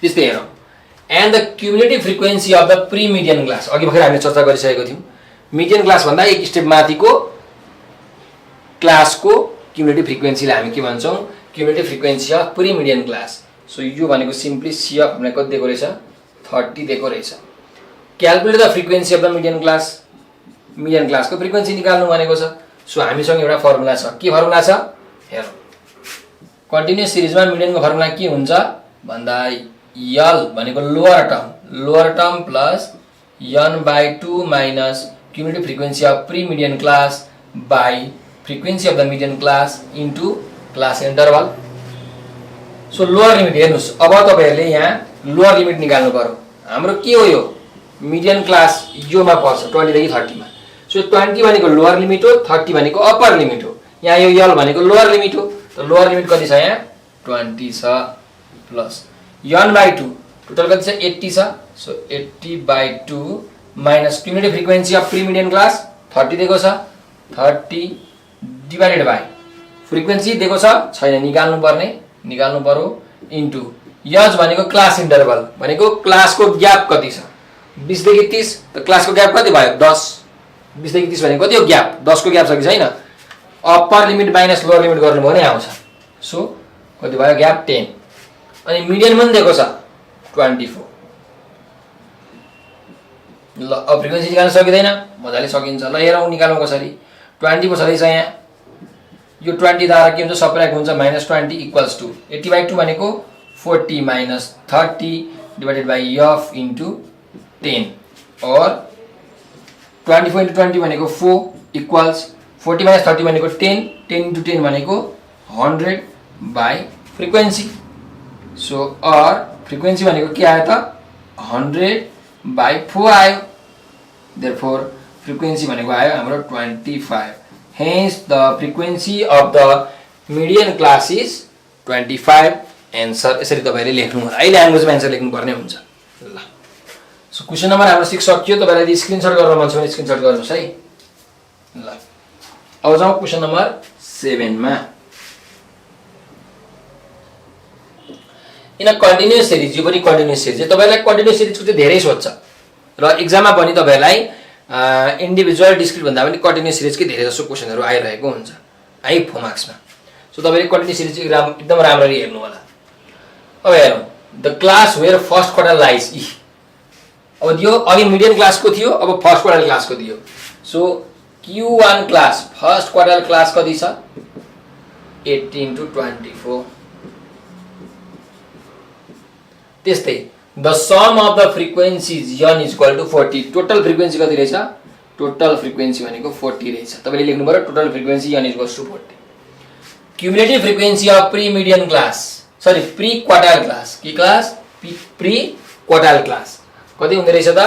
त्यस्तै हेरौँ, and the cumulative frequency of the pre median class. अघि भर्खर हामीले चर्चा गरिसकेको थियौँ। मिडियन क्लास भन्दा एक स्टेप माथिको क्लासको क्युमुलेटिभ फ्रिक्वेन्सीलाई हामी के भन्छौँ? Cumulative frequency of pre median class. So यो भनेको सिम्पली सी अफ हामीलाई कति दिएको रहेछ? 30 दिएको रहेछ। Calculate the frequency of the median class. Median क्लासको फ्रिक्वेन्सी निकाल्नु भनेको छ। सो हामीसँग एउटा फर्मुला छ। के फर्मुला छ? हेरौँ, कन्टिन्युअस सिरिजमा मिडियनको फर्मुला के हुन्छ भन्दा यल भनेको lower term plus n/2 minus cumulative frequency of pre median class by frequency of the median class into class interval. So lower limit हेर्नुहोस्, अब तपाईँहरूले यहाँ लोअर लिमिट निकाल्नु पर्यो। हाम्रो के हो? यो मिडियन क्लास योमा पर्छ 20 देखि 30 मा। सो 20 भनेको लोअर लिमिट हो, 30 भनेको अप्पर लिमिट हो। यहाँ यो यल भनेको लोअर लिमिट हो। त लोअर लिमिट कति छ? यहाँ 20 छ प्लस n/2 टोटल कति छ? 80 छ। So 80/2 minus cumulative frequency of pre median class 30 दिएको छ, 30 डिभाइडेड बाई फ्रिक्वेन्सी दिएको छ छैन, निकाल्नु पर्यो इन्टु यज भनेको क्लास इन्टरभल भनेको क्लासको ग्याप कति छ? 20 देखि 30। त क्लासको ग्याप कति भयो? 10। 20 देखि 30 भनेको कति हो ग्याप? 10 को ग्याप छ कि छैन? Upper limit minus lower limit गर्नुभयो भने आउँछ। सो कति भयो? ग्याप 10। अनि मिडियन पनि दिएको छ 24। ल अब फ्रिक्वेन्सी निकाल्न सकिँदैन? मजाले सकिन्छ। ल हेरौँ निकालौँ कसरी। 20 पो छँदैछ यहाँ। यो 20 द्वारा के हुन्छ? सबट्र्याक्ट हुन्छ, -20 इक्वल्स टु 80/2 भनेको 40 minus 30 divided by F into 10 और 24 इन्टु 20 भनेको 4 इक्वल्स 40 माइनस 30 भनेको 10, 10 इन्टु 10 भनेको 100 बाई फ्रिक्वेन्सी। सो और फ्रिक्वेन्सी भनेको के आयो त? 100/4 आयो। देयरफोर फ्रिक्वेन्सी भनेको आयो हाम्रो 25। Hence the frequency of the median class is 25। Answer यसरी तपाईहरुले लेख्नु होला। अहिले ल्याङ्ग्वेजमा एन्सर लेख्नु पर्ने हुन्छ। ल सो क्वेशन नम्बर हाम्रो 6 सकियो। तपाईलाई स्क्रिनशट गर्न मन छ भने स्क्रिनशट गर्नुस् है। ल अब जाउँ क्वेशन नम्बर 7 मा। इन अ कन्टिन्युअस सिरिज, यो पनि कन्टिन्युअस सिरिज। तपाईलाई कन्टिन्युअस सिरिजको चाहिँ धेरै सोध्छ र एक्जाममा पनि तपाईलाई इन्डिभिजुअल डिस्क्रिट भन्दा पनि कन्टिन्युअस सिरिजकै धेरै जसो क्वेशनहरु आइरहेको हुन्छ है 4 मार्क्समा। सो तपाईले कन्टिन्युअस सिरिज एकदम राम्ररी हेर्नु होला। अब हेरौँ, the class where first quartile lies. अब यो अघि मिडियन क्लासको थियो, अब फर्स्ट क्वार्टाइल क्लासको दियो। So Q1 class first quartile class कति छ? 18 to 24। त्यस्तै the sum of the frequencies n is equal to 40। Total frequency कति रहेछ? टोटल फ्रिक्वेन्सी भनेको 40 रहेछ। तपाईले लेख्नु पर्यो total frequency n is equal to 40। Cumulative frequency of pre median class, sorry pre quartile class. के क्लास? प्री क्वार्टाइल क्लास कति हुने रहेछ त?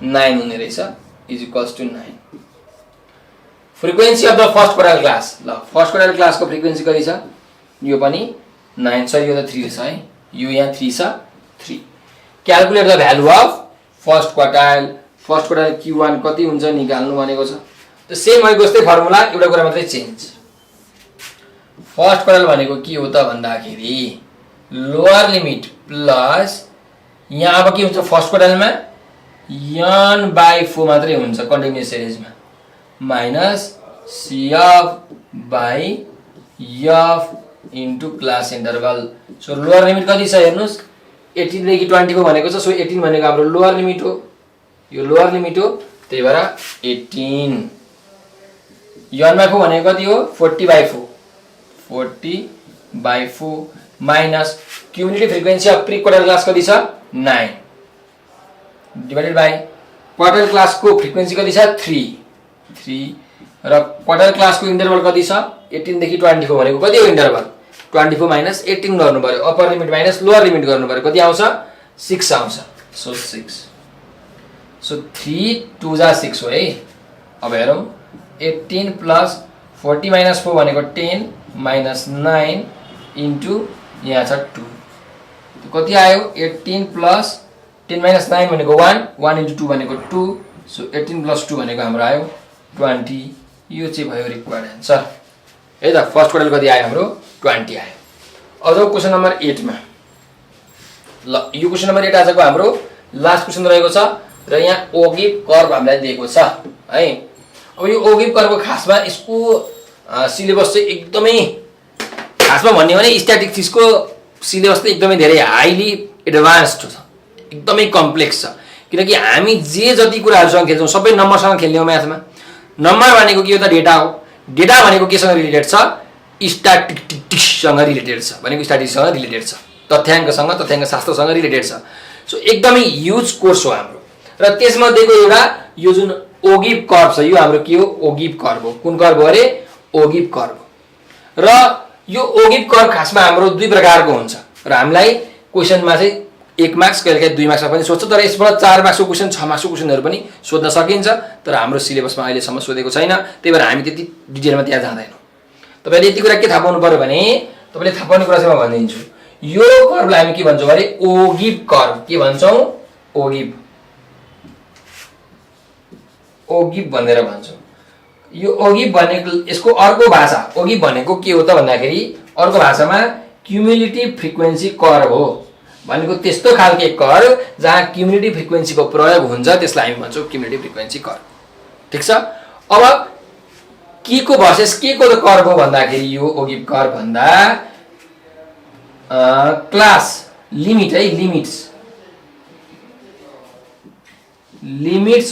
9 हुने रहेछ, is equals to 9। Frequency of the first quartile class. ल फर्स्ट क्वार्टाइल क्लासको frequency कति छ? यो पनि 9 छ, यो त 3 छ है। यो यहाँ 3 छ, 3। Calculate the value of first quartile. First quartile Q1 कति हुन्छ निकाल्नु भनेको छ। त सेम अघिको जस्तै फर्मुला, एउटा कुरा मात्रै चेन्ज। फर्स्ट क्वार्टाइल भनेको के हो त भन्दाखेरि लोअर लिमिट प्लस यहाँ अब के हुन्छ फर्स्ट क्वार्टाइलमा n/4 मात्रै हुन्छ कन्टिन्युअस सिरिजमा, minus CF/F into class interval. So lower limit कति छ हेर्नुस्? 18 देखि 24 भनेको छ। सो 18 भनेको हाम्रो लोअर लिमिट हो, यो लोअर लिमिट हो, त्यही भएर 18। n/4 भनेको कति हो? 40/4, 40/4 minus cumulative frequency of pre quartile class कति छ? 9 डिवाइडेड बाई क्वार्टाइल क्लासको फ्रिक्वेन्सी कति छ? 3 3 र क्वार्टर क्लासको इन्टरभल कति छ 18 देखि 24 भनेको कति हो इन्टरभल 24 माइनस 18 गर्नु पर्यो upper limit minus lower limit गर्नु पर्यो कति आउँछ 6 आउँछ सो 6 सो 3 2 जा 6 हो है अब हेरौं 18 प्लस 40 माइनस 4 भनेको 10 माइनस 9 इन्टु यहाँ छ 2 कति आयो 18 प्लस 10 माइनस 9 भनेको 1 1 इन्टु 2 भनेको 2 सो 18 प्लस 2 भनेको हाम्रो आयो 20 यो चाहिँ भयो रिक्वायर्ड आन्सर है त फर्स्ट क्वार्टर कति आयो हाम्रो 20 आयो अब क्वेशन नम्बर 8 मा ल यो क्वेशन नम्बर 8 आजको हाम्रो लास्ट क्वेशन रहेको छ र यहाँ ओगिभ कर्व हामीलाई दिएको छ है अब यो ओगिभ कर्वको खासमा यसको सिलेबस चाहिँ एकदमै खासमा भन्ने हो भने स्ट्याटिस्टिक्सको सिलेबस त एकदमै धेरै हाइली एडभान्स्ड छ एकदमै कम्प्लेक्स छ किनकि हामी जे जति कुराहरुसँग खेल्छौं सबै नम्बरसँग खेल्ने हो म्याथमा नम्बर भनेको के हो त डेटा हो डेटा भनेको केसँग रिलेटेड छ स्ट्याटिस्टिक्ससँग रिलेटेड छ भनेको स्ट्याटिस्टिक्ससँग रिलेटेड छ तथ्याङ्क शास्त्रसँग रिलेटेड छ सो एकदमै ह्युज कोर्स हो हाम्रो र त्यसमध्येको एउटा यो जुन ओगिभ कर्व छ यो हाम्रो के हो ओगिभ कर्व हो कुन कर्व हो अरे ओगिभ कर्व र यो ओगिभ कर्व खासमा हाम्रो दुई प्रकारको हुन्छ र हामीलाई क्वेशनमा चाहिँ 1 मार्क्स कहिलेकाहीँ 2 मार्क्समा पनि सोध्छ तर यसबाट 4 मार्क्सको क्वेशन 6 मार्क्सको क्वेशनहरु पनि सोध्न सकिन्छ तर हाम्रो सिलेबसमा अहिले सम्म सोधेको छैन त्यही भएर हामी त्यति डिटेलमा त्यहाँ जाँदैनौं तपाईले यति कुरा के थाहा पाउनु पर्यो भने तपाईले थाहा पाउने कुरा चाहिँ म भनिदिन्छु यो कर्वलाई हामी के भन्छौं भने ओगिभ कर्व के भन्छौं ओगिभ भनेर भन्छौं यो ओगिभ भनेको यसको अर्को भाषा ओगिभ भनेको के हो त भन्दाखेरि अर्को भाषामा क्युमुलेटिभ फ्रिक्वेन्सी कर्व हो भनेको त्यस्तो खालको कर्व जहाँ क्युमुलेटिभ फ्रिक्वेन्सीको प्रयोग हुन्छ त्यसलाई हामी भन्छौं क्युमुलेटिभ फ्रिक्वेन्सी कर्व ठीक छ अब के को भर्सेस के को त कर्व हो भन्दाखेरि यो ओगिभ कर्व भन्दा क्लास लिमिट है limits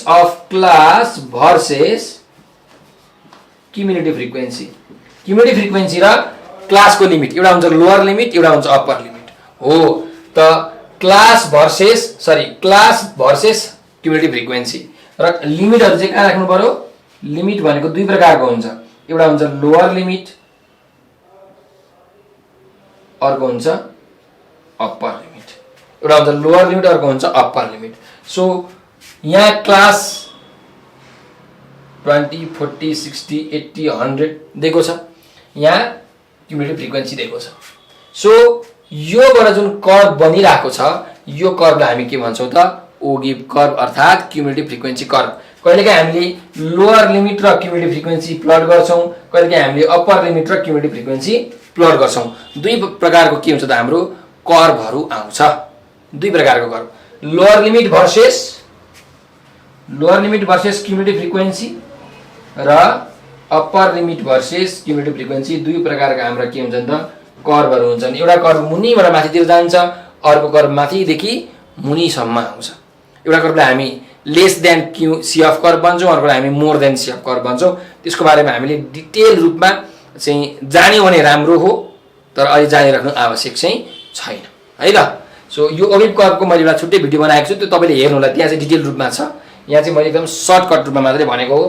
of class versus cumulative frequency र क्लासको लिमिट एउटा हुन्छ लोअर लिमिट एउटा हुन्छ अप्पर लिमिट हो त क्लास भर्सेस क्युमुलेटिभ फ्रिक्वेन्सी र लिमिटहरु चाहिँ कहाँ राख्नु पर्यो लिमिट भनेको दुई प्रकारको हुन्छ एउटा हुन्छ लोअर लिमिट अर्को हुन्छ अप्पर लिमिट एउटा हुन्छ लोअर लिमिट अर्को हुन्छ अप्पर लिमिट सो यहाँ क्लास 20 40 60 80 100 दिएको छ यहाँ क्युमुलेटिभ फ्रिक्वेन्सी दिएको छ सो योबाट जुन कर्व बनिरहेको छ यो कर्वलाई हामी के भन्छौं त ओगिभ कर्व अर्थात क्युमुलेटिभ फ्रिक्वेन्सी कर्व कहिलेकाहीँ हामीले लोअर लिमिट र क्युमुलेटिभ फ्रिक्वेन्सी प्लट गर्छौं कहिलेकाहीँ हामीले अप्पर लिमिट र क्युमुलेटिभ फ्रिक्वेन्सी प्लट गर्छौं दुई प्रकारको के हुन्छ त हाम्रो कर्वहरु आउँछ दुई प्रकारको curve lower limit versus cumulative frequency र upper limit versus cumulative frequency दुई प्रकारका हाम्रो के हुन्छन् त कर्वहरु हुन्छन् एउटा कर्व मुनिबाट माथितिर जान्छ अर्को कर्व माथिदेखि मुनिसम्म आउँछ एउटा कर्वलाई हामी less than c of curve भन्छौं अर्कोलाई हामी more than c of curve भन्छौं त्यसको बारेमा हामीले डिटेल रूपमा चाहिँ जान्यो भने राम्रो हो तर अहिले जानिराख्नु आवश्यक चाहिँ छैन है त सो यो ओगिभ कर्वको मैले एउटा छुट्टै भिडियो बनाएको छु त्यो तपाईले हेर्नु होला त्यहाँ चाहिँ डिटेल रूपमा छ यहाँ चाहिँ मैले एकदम सर्टकट रूपमा मात्रै भनेको हो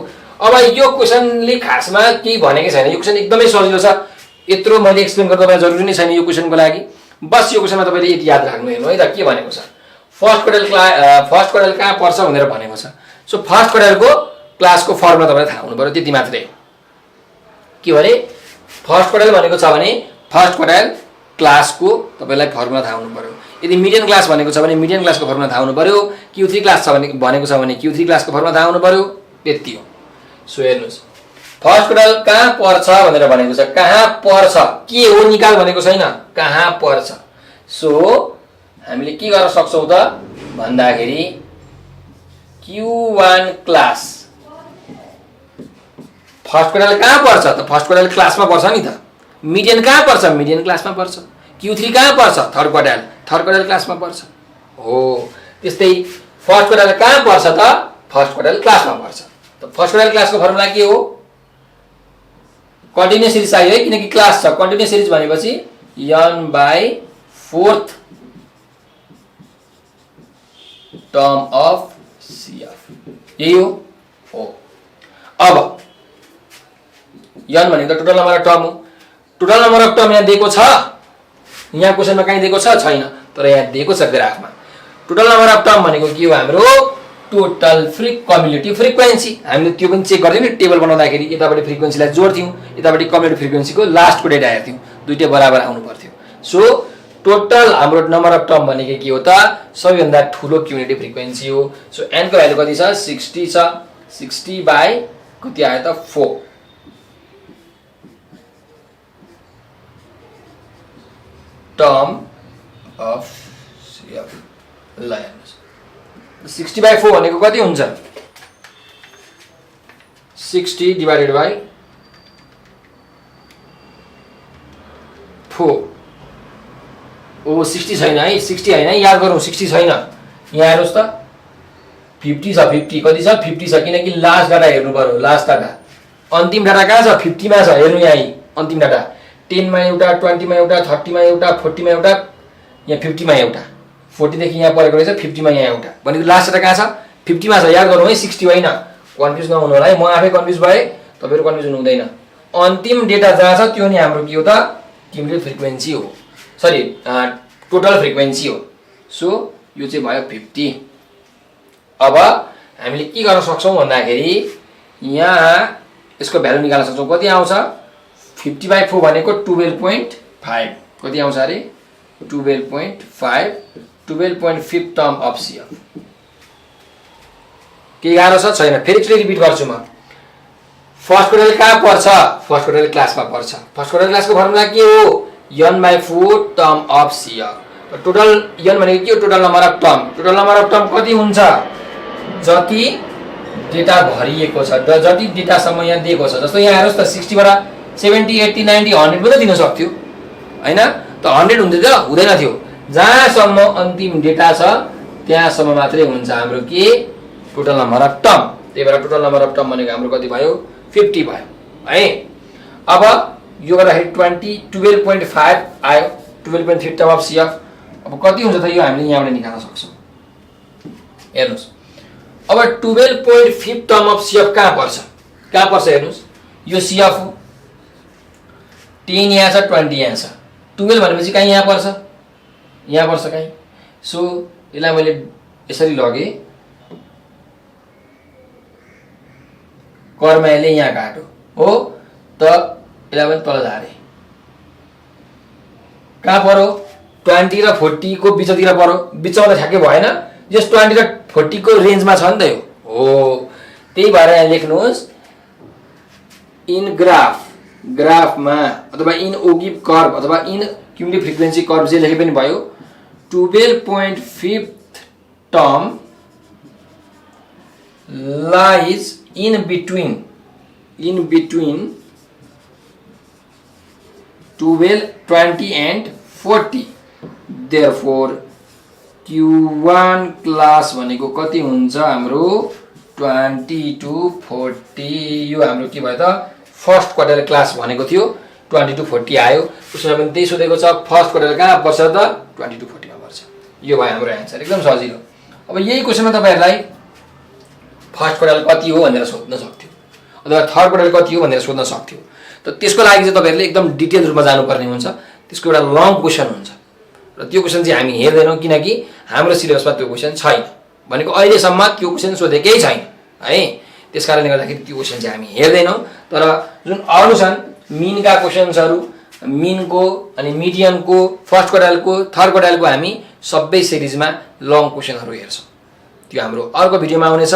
अब यो क्वेशनले खासमा केही भनेकै छैन यो क्वेशन एकदमै सजिलो छ यत्रो मैले एक्सप्लेन गर्न तपाईलाई जरुरी नै छैन यो क्वेशनको लागि बस यो क्वेशनमा तपाईले यति याद राख्नु हेर्नु है त के भनेको छ फर्स्ट क्वार्टर कहाँ पर्छ भनेर भनेको छ सो फर्स्ट क्वार्टरको क्लासको फर्मुला तपाईलाई थाहा हुनु पर्यो त्यति मात्रै के भने फर्स्ट क्वार्टर भनेको छ भने फर्स्ट क्वार्टर क्लासको तपाईलाई फर्मुला थाहा हुनु पर्यो यदि मिडियन क्लास भनेको छ भने मिडियन क्लासको फर्मुला थाहा हुनु पर्यो Q3 क्लास छ भने भनेको छ भने Q3 क्लासको फर्मुला थाहा हुनु पर्यो त्यति हो सो हेर्नुस् फर्स्ट क्वार्टर कहाँ पर्छ भनेर भनेको छ कहाँ पर्छ के हो निकाल भनेको छैन कहाँ पर्छ सो हामीले के गर्न सक्छौं त भन्दाखेरि Q1 क्लास फर्स्ट क्वार्टर कहाँ पर्छ त फर्स्ट क्वार्टर क्लासमा पर्छ नि त मिडियन कहाँ पर्छ मिडियन क्लासमा पर्छ Q3 कहाँ पर्छ थर्ड क्वार्टर क्लासमा पर्छ हो त्यस्तै फर्स्ट क्वार्टर कहाँ पर्छ त फर्स्ट क्वार्टर क्लासमा पर्छ त फर्स्ट क्वार्टर क्लासको फर्मुला के हो कन्टिन्युअस सिरिज चाहियो है किनकि क्लास छ कन्टिन्युअस सिरिज भनेपछि n/4th टर्म अफ CF यही हो अब n भनेको त टोटल नम्बर अफ टर्म हो। टोटल नम्बर अफ टर्म यहाँ दिएको छ, यहाँ क्वेशनमा कहीँ दिएको छ छैन, तर यहाँ दिएको छ ग्राफमा। टोटल नम्बर अफ टर्म भनेको के हो हाम्रो टोटल कम्युलेटिभ फ्रिक्वेन्सी। हामीले त्यो पनि चेक गर्थ्यौँ नि, टेबल बनाउँदाखेरि यतापट्टि फ्रिक्वेन्सीलाई जोड्थ्यौँ, यतापट्टि कम्युलेटिभ फ्रिक्वेन्सीको लास्टको डेटा हेर्थ्यौँ, दुईटै बराबर आउनु पर्थ्यो। सो टोटल हाम्रो नम्बर अफ टर्म भनेको के हो त सबैभन्दा ठुलो क्युमुलेटिभ फ्रिक्वेन्सी हो। सो n को भ्यालु कति छ 60 छ, 60 बाइ कति आयो त 4 टर्म अफ CF। ल हेर्नुस् 60/4 भनेको कति हुन्छ 60 डिवाइडेड बाइ 4। ओ 60 छैन है, 60 हैन, याद गरौँ 60 छैन। यहाँ हेर्नुस् त 50 छ, 50 कति छ 50 छ, किनकि लास्ट डाटा हेर्नु पर्यो। लास्ट डाटा अन्तिम डाटा कहाँ छ 50 मा छ, हेर्नु यहाँ अन्तिम डाटा 10 मा एउटा, 20 मा एउटा, 30 मा एउटा, 40 मा एउटा, यहाँ 50 मा एउटा, 40 देखि यहाँ परेको रहेछ 50 मा यहाँ एउटा, भनेको लास्ट डाटा कहाँ छ 50 मा छ। याद गरौँ है 60 होइन, कन्फ्युज नहुनु होला है, म आफै कन्फ्युज भए तपाईहरु कन्फ्युज हुँदैन। अन्तिम डेटा जहाँ छ त्यो नि हाम्रो के हो त क्युमुलेटिभ फ्रिक्वेन्सी हो, सरी टोटल फ्रिक्वेन्सी हो। सो यो चाहिँ भयो 50। अब हामीले के गर्न सक्छौं भन्दाखेरि यहाँ यसको भ्यालु निकाल्न सक्छौं, कति आउँछ 50/4 भनेको 12.5 कति आउँछ अरे 12.5 12.5 टर्म अफ CF। के गाह्रो छ छैन, फेरि एकचोटि रिपिट गर्छु म। फर्स्ट क्वार्टर कहाँ पर्छ, फर्स्ट क्वार्टर क्लासमा पर्छ। फर्स्ट क्वार्टर क्लासको फर्मुला के हो n/4 term of CF। Total n भनेको के हो total number of term. Total number of term कति हुन्छ जति डेटा भरिएको छ, जति डेटासम्म यहाँ दिएको छ। जस्तो यहाँ हेर्नुस् त 60 बाट 70 80 90 100 पनि दिन सक्थ्यो हैन, त 100 हुन्थ्यो त हुँदैन थियो। जहाँसम्म अन्तिम डेटा छ त्यहाँसम्म मात्रै हुन्छ हाम्रो के टोटल नम्बर अफ टर्म। त्यही भएर टोटल नम्बर अफ टर्म भनेको हाम्रो कति भयो 50 भयो है। अब यो गर्दाखेरि 12.5 आयो, 12.5 टर्म अफ CF। अब कति हुन्छ त यो हामीले यहाँबाट निकाल्न सक्छौं। हेर्नुस् अब 12.5 टर्म अफ CF कहाँ पर्छ हेर्नुस्, यो CF हो, 10 यहाँ छ 20 यहाँ छ, 12 भनेपछि कहीँ यहाँ पर्छ कहीँ। सो यसलाई मैले यसरी लगे, कर्माले यहाँ काट्यो हो त यसलाई पनि तल झारे, कहाँ पर्यो 20 र 40 को बिचतिर पर्यो। बिचमा त ठ्याक्कै भएन, जस 20 र 40 को रेन्जमा छ नि त यो हो। त्यही भएर यहाँ लेख्नुहोस् इन ग्राफमा अथवा इन ओगिभ कर्भ अथवा इन क्युमुलेटिभ फ्रिक्वेन्सी कर्भ जे लेखे पनि भयो। 12.5 term lies in between 12, 20 and 40। therefore Q1 class भनेको कति हुन्छ हाम्रो 20 to 40। यो हाम्रो के भयो त फर्स्ट क्वार्टर क्लास भनेको थियो 20 to 40 आयो। उसमा पनि त्यही सोधेको छ फर्स्ट क्वार्टर कहाँ पर्छ त 20 to 40 मा पर्छ। यो भयो हाम्रो आन्सर, एकदम सजिलो। अब यही क्वेशनमा तपाईहरुलाई फर्स्ट क्वार्टर कति हो भनेर सोध्न सक्थ्यो अथवा थर्ड क्वार्टर कति हो भनेर सोध्न सक्थ्यो। त त्यसको लागि चाहिँ तपाईहरुले एकदम डिटेल रूपमा जानुपर्ने हुन्छ। त्यसको एउटा लङ क्वेशन हुन्छ र त्यो क्वेशन चाहिँ हामी हेर्दैनौं, किनकि हाम्रो सिलेबसमा त्यो क्वेशन छैन, भनेको अहिलेसम्म त्यो क्वेशन सोधेकै छैन है। त्यसकारणले गर्दाखेरि त्यो क्वेशन चाहिँ हामी हेर्दैनौं। तर जुन अरु छन् मिनका क्वेशन्सहरु, मिनको अनि मिडियनको, फर्स्ट क्वार्टरको, थर्ड क्वार्टरको हामी सबै सिरिजमा लङ क्वेशनहरु हेर्छौं। त्यो हाम्रो अर्को भिडियोमा आउनेछ।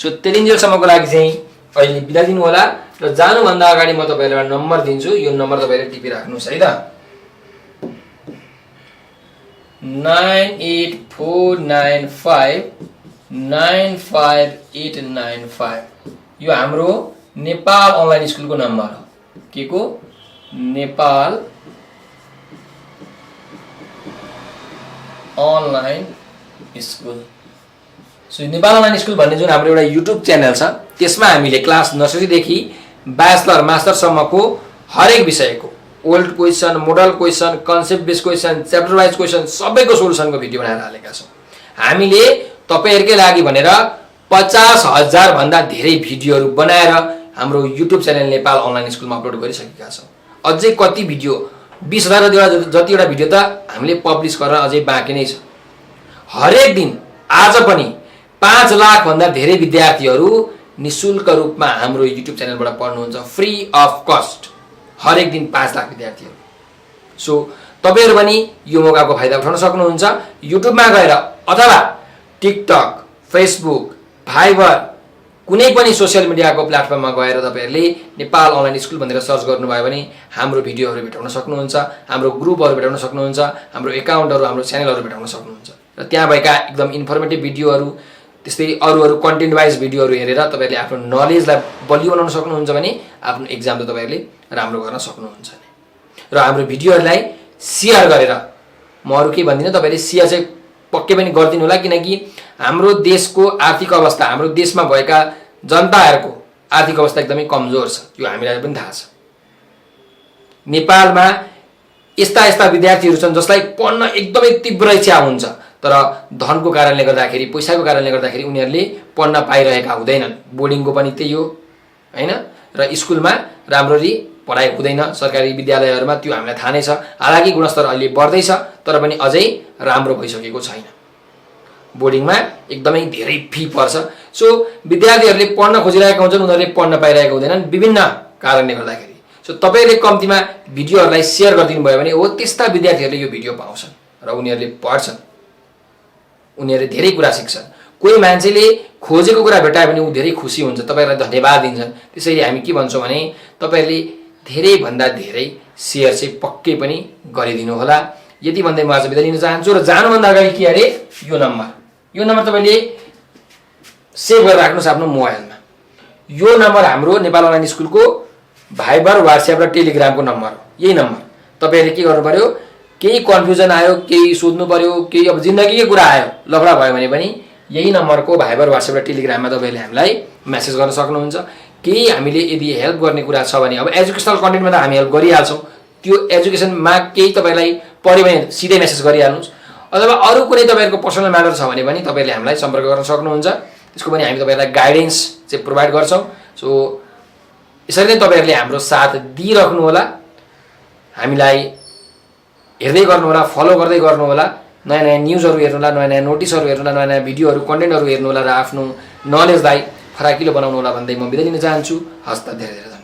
सो त्यतिन्जेलसम्मको लागि चाहिँ अहिले बिदा दिनु होला र जानु भन्दा अगाडि म तपाईहरुलाई नम्बर दिन्छु, यो नम्बर तपाईहरुले टिपि राख्नुस् है त। 9849595895। यो हाम्रो नेपाल अनलाइन स्कुलको नम्बर हो। के को Nepal online school. So Nepal online school भन्ने जुन हाम्रो एउटा युट्युब च्यानल छ त्यसमा हामीले क्लास नर्सरी देखि ब्याचलर मास्टर सम्मको हरेक विषयको old question, model question, concept based question, chapter wise question सबैको सोलुसनको भिडियो बनाएर हालेका छौं। हामीले तपाईहरुकै लागि भनेर 50,000 भन्दा धेरै भिडियोहरु बनाएर हाम्रो YouTube च्यानल नेपाल अनलाइन स्कुलमा अपलोड गरिसकेका छौँ। अझै कति भिडियो 20,000 जतिवटा भिडियो त हामीले पब्लिस गर्न अझै बाँकी नै छ। हरेक दिन आज पनि 5 लाख भन्दा धेरै विद्यार्थीहरू निशुल्क रूपमा हाम्रो YouTube च्यानलबाट पढ्नुहुन्छ, फ्री अफ कस्ट। हरेक दिन 5 लाख विद्यार्थीहरू। सो तपाईहरु पनि यो मौकाको फाइदा उठाउन सक्नुहुन्छ। युट्युबमा गएर अथवा टिकटक, फेसबुक, फाइबर कुनै पनि सोशल मिडियाको प्लेटफर्ममा गएर तपाईहरुले नेपाल अनलाइन स्कुल भनेर सर्च गर्नुभयो भने हाम्रो भिडियोहरु भेटाउन सक्नुहुन्छ, हाम्रो ग्रुपहरु भेटाउन सक्नुहुन्छ, हाम्रो एकाउन्टहरु, हाम्रो च्यानलहरु भेटाउन सक्नुहुन्छ। र त्यहाँ भएका एकदम इन्फर्मेटिभ भिडियोहरु, त्यस्तै अरू कन्टेन्ट वाइज भिडियोहरु हेरेर तपाईहरुले आफ्नो नलेजलाई बलियो बनाउन सक्नुहुन्छ भने आफ्नो एक्जाम त तपाईहरुले राम्रो गर्न सक्नुहुन्छ। र हाम्रो भिडियोहरुलाई शेयर गरेर, म अरु के भन्दिनँ, तपाईहरुले शेयर चाहिँ पक्कै पनि गर्दिनु होला, किनकि हाम्रो देशको आर्थिक अवस्था, हाम्रो देशमा भएका जनताहरुको आर्थिक अवस्था एकदमै कमजोर छ। यो हामीलाई पनि थाहा छ। नेपालमा यस्ता विद्यार्थीहरु छन् जसलाई पढ्न एकदमै तीव्र इच्छा हुन्छ, तर धनको कारणले गर्दाखेरि, पैसाको कारणले गर्दाखेरि उनीहरुले पढ्न पाइरहेका हुँदैनन्। बोर्डिङको पनि त्यही हो हैन, र स्कुलमा राम्ररी पढाइ हुँदैन। सरकारी विद्यालयहरुमा त्यो हामीलाई थाहा नै छ। हालाकि गुणस्तर अहिले बढ्दै छ, तर पनि अझै राम्रो भइसकेको छैन। बोर्डिङमा एकदमै धेरै फी पर्छ। सो विद्यार्थीहरुले पढ्न खोजिरहेका हुन्छन्, उनीहरुले पढ्न पाइरहेका हुँदैनन् विभिन्न कारणले गर्दाखेरि। सो तपाईहरुले कम्तिमा भिडियोहरुलाई शेयर गरिदिनु भयो भने हो त्यस्ता विद्यार्थीहरुले यो भिडियो पाउँछन् र उनीहरुले पढ्छन्, उनीहरुले धेरै कुरा सिक्छन्। कोही मान्छेले खोजेको कुरा भेटायो भने उ धेरै खुसी हुन्छ, तपाईहरुलाई धन्यवाद दिन्छन्। त्यसैले हामी के भन्छौँ भने तपाईहरुले धेरै भन्दा धेरै शेयर चाहिँ पक्कै पनि गरिदिनु होला। यति भन्दै म आज बिदा लिन चाहन्छु। र जानुभन्दा अगाडि के अरे, यो नम्बर तपाईले सेभ गरेर राख्नुस् आफ्नो मोबाइलमा। यो नम्बर हाम्रो नेपाल अनलाइन स्कुलको भाइबर, व्हाट्सएप र टेलिग्रामको नम्बर हो। यही नम्बर तपाईहरुले के गर्नु पर्यो, केही कन्फ्युजन आयो, केही सोध्नु पर्यो, केही अब जिन्दगीकै कुरा आयो, लफडा भयो भने पनि यही नम्बरको भाइबर, व्हाट्सएप र टेलिग्राममा तपाईले हामीलाई मेसेज गर्न सक्नुहुन्छ। केही हामीले यदि हेल्प गर्ने कुरा छ भने, अब एजुकेसनल कन्टेन्टमा त हामी हेल्प गरिहाल्छौँ, त्यो एजुकेसनमा केही तपाईलाई पर्यो भने सिधै मेसेज गरिहाल्नुस्, अथवा अरू कुनै तपाईहरुको पर्सनल म्याटर छ भने पनि तपाईले हामीलाई सम्पर्क गर्न सक्नुहुन्छ। त्यसको पनि हामी तपाईहरुलाई गाइडेन्स चाहिँ प्रोभाइड गर्छौँ। सो यसरी नै तपाईहरुले हाम्रो साथ दिइराख्नु होला, हामीलाई हेर्दै गर्नु होला, फलो गर्दै गर्नु होला, नयाँ न्युजहरु हेर्नु होला, नयाँ नोटिसहरु हेर्नु होला, नयाँ भिडियोहरु, कन्टेन्टहरु हेर्नु होला र आफ्नो नलेजलाई फराकिलो बनाउनु होला भन्दै म बिदा लिन चाहन्छु। हस्त धेरै धेरै